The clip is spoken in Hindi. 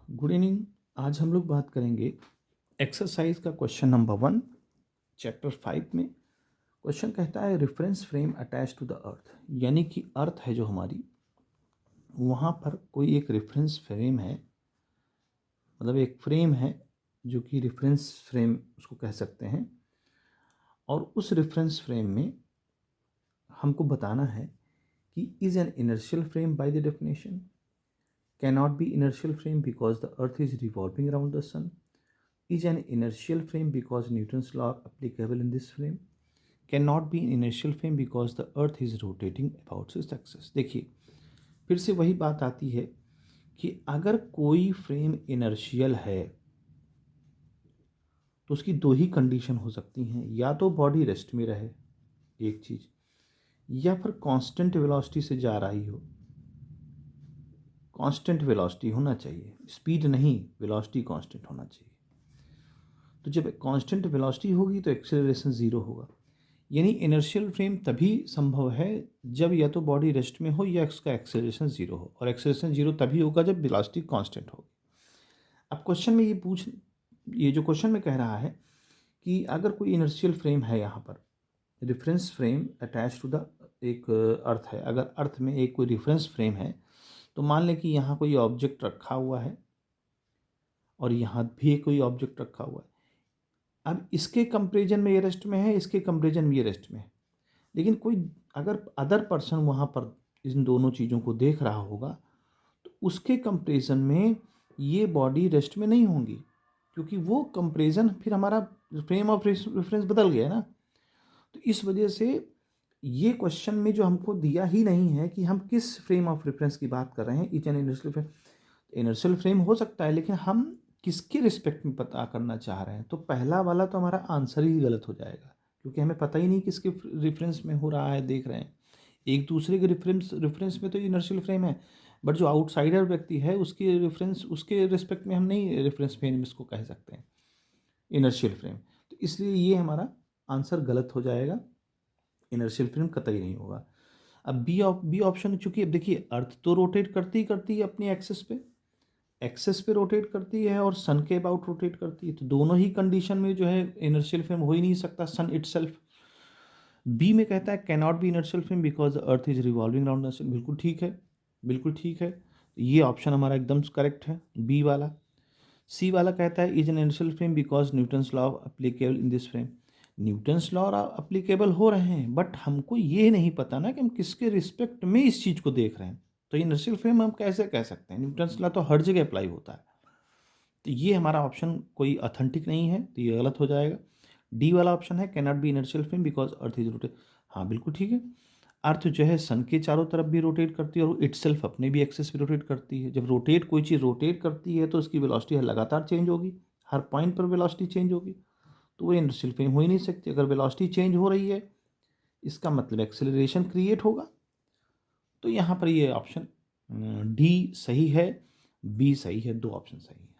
Good evening. आज हम लोग बात करेंगे एक्सरसाइज का क्वेश्चन नंबर 1 चैप्टर 5 में। क्वेश्चन कहता है reference frame attach to the earth, यानी कि अर्थ है जो हमारी, वहाँ पर कोई एक रेफरेंस फ्रेम है, मतलब एक फ्रेम है जो कि रेफरेंस फ्रेम उसको कह सकते हैं। और उस रेफरेंस फ्रेम में हमको बताना है कि is an inertial frame by the definition, cannot be inertial frame because the earth is revolving around the sun, is an inertial frame because Newton's law applicable in this frame, cannot be an inertial frame because the earth is rotating about its axis। देखिए फिर से वही बात आती है कि अगर कोई फ्रेम इनर्शियल है तो उसकी दो ही कंडीशन हो सकती हैं, या तो बॉडी रेस्ट में रहे एक चीज़, या फिर कांस्टेंट वेलोसिटी से जा रही हो। कांस्टेंट वेलोसिटी होना चाहिए, स्पीड नहीं, वेलोसिटी कांस्टेंट होना चाहिए। तो जब कांस्टेंट वेलोसिटी होगी तो एक्सेलरेशन ज़ीरो होगा। यानी इनर्शियल फ्रेम तभी संभव है जब या तो बॉडी रेस्ट में हो या उसका एक्सेलरेशन ज़ीरो हो, और एक्सेलरेशन ज़ीरो तभी होगा जब वेलोसिटी कांस्टेंट हो। अब क्वेश्चन में ये जो क्वेश्चन में कह रहा है कि अगर कोई इनर्शियल फ्रेम है, यहाँ पर reference frame attach to the एक अर्थ है, अगर अर्थ में एक कोई रेफरेंस फ्रेम है, तो मान लें कि यहाँ कोई ऑब्जेक्ट रखा हुआ है और यहाँ भी कोई ऑब्जेक्ट रखा हुआ है। अब इसके कंपेरिजन में ये रेस्ट में है, इसके कंपेरिजन में ये रेस्ट में है, लेकिन कोई अगर अदर पर्सन वहाँ पर इन दोनों चीज़ों को देख रहा होगा तो उसके कंपेरिजन में ये बॉडी रेस्ट में नहीं होंगी, क्योंकि वो कंपेरिजन फिर हमारा फ्रेम ऑफ रेफरेंस बदल गया ना। तो इस वजह से ये क्वेश्चन में जो हमको दिया ही नहीं है कि हम किस फ्रेम ऑफ रेफरेंस की बात कर रहे हैं। Etch N inertial frame, inertial frame हो सकता है, लेकिन हम किसके रिस्पेक्ट में पता करना चाह रहे हैं, तो पहला वाला तो हमारा आंसर ही गलत हो जाएगा, क्योंकि हमें पता ही नहीं किसके रेफरेंस में हो रहा है, देख रहे हैं। एक दूसरे के रेफरेंस में तो इनर्शियल फ्रेम है, बट जो आउटसाइडर व्यक्ति है उसके रेफरेंस, उसके रिस्पेक्ट में हम नहीं रेफरेंस फ्रेम इसको कह सकते हैं इनर्शियल फ्रेम। तो इसलिए ये हमारा आंसर गलत हो जाएगा, इनर्शियल फ्रेम कतई नहीं होगा। अब बी ऑप्शन, चूंकि अब देखिए अर्थ तो रोटेट करती है अपनी एक्सेस पे रोटेट करती है और सन के अबाउट रोटेट करती है, तो दोनों ही कंडीशन में जो है इनर्शियल फ्रेम हो ही नहीं सकता सन इटसेल्फ। बी में कहता है cannot be inertial frame because the earth is revolving around the sun. बिल्कुल ठीक है, बिल्कुल ठीक है, ये ऑप्शन हमारा एकदम करेक्ट है, बी वाला। सी वाला कहता है is an inertial frame because Newton's law applicable in this frame. Newton's law applicable हो रहे हैं, बट हमको ये नहीं पता ना कि हम किसके रिस्पेक्ट में इस चीज़ को देख रहे हैं। तो इनर्शियल फ्रेम हम कैसे कह सकते हैं, न्यूटन्स लॉ तो हर जगह अप्लाई होता है। तो ये हमारा ऑप्शन कोई ऑथेंटिक नहीं है, तो ये गलत हो जाएगा। डी वाला ऑप्शन है cannot be inertial frame because earth is rotate. हाँ बिल्कुल ठीक है, अर्थ जो है सन के चारों तरफ भी रोटेट करती है और इटसेल्फ अपने भी एक्सेस पे रोटेट करती है। जब कोई चीज़ रोटेट करती है तो उसकी वेलोसिटी लगातार चेंज होगी, हर पॉइंट पर वेलोसिटी चेंज होगी, तो वो इनर्शियल फ्रेम हो ही नहीं सकती। अगर वेलोसिटी चेंज हो रही है इसका मतलब एक्सेलरेशन क्रिएट होगा। तो यहाँ पर ये ऑप्शन डी सही है, बी सही है, दो ऑप्शन सही है।